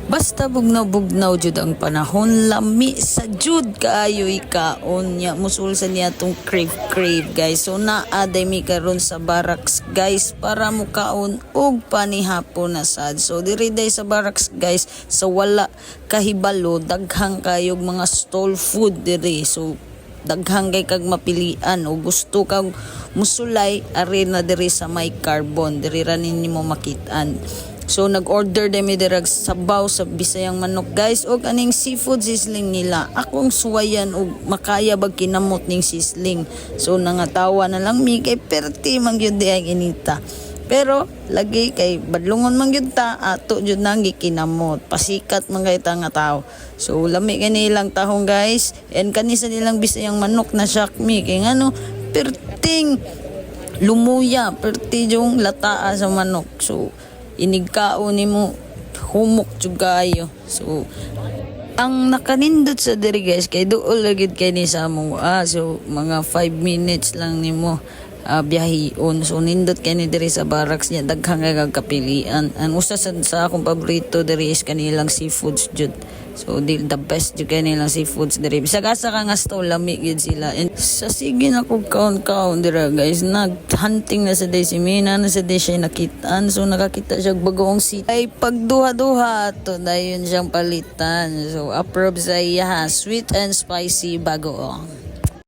Basta bugnaw-bugnaw jud ang panahon, lami sa jud kaayo ikaon niya musul sa niya tong crave guys. So naaday mi karon sa barracks guys para mo kaon og panihapon na sad. So diri day sa barracks guys, sa wala kahibalo daghang kayog mga stall food diri. So daghang kay kag mapilian o gusto kag musulay arena diri sa may carbon diri ra ninyo makitaan. So nag-order demi dirag sabaw sa Bisayang manok guys og aning seafood sizzling nila. Akong suwayan og makaya bag kinamot ning sizzling. So nangatawa na lang mi kay perti man gyud di ang inita. Pero lagi kay badlungon man gyud ta ato jud nang gikinamot. Pasikat man kay ta nga tawo. So lami kanilang tahong guys and kanisa nilang Bisayang manok na shock mi kay ngano perting lumuya, perti yung lataa sa manok. So inigkaon nimo humok jud kayo. So ang nakanindot sa diri guys kay duol lagid kay ni sa mo. So mga 5 minutes lang nimo biyahion. So nindot kay ni diri sa barracks niya daghang kay kapilian. Ang usa sa akong paborito diri is kanilang seafoods jud. So the best jud kay nilang seafoods diri. Bisag asa ka nga stall lami gyud sila. And sa sige na ko kaon dira guys, nag-hunting na sa day si Mina na sa day siya nakitaan. So nakakita siya bagoong seat. Ay pagduha-duha to dayon siyang palitan. So approve sa iya sweet and spicy bagoong.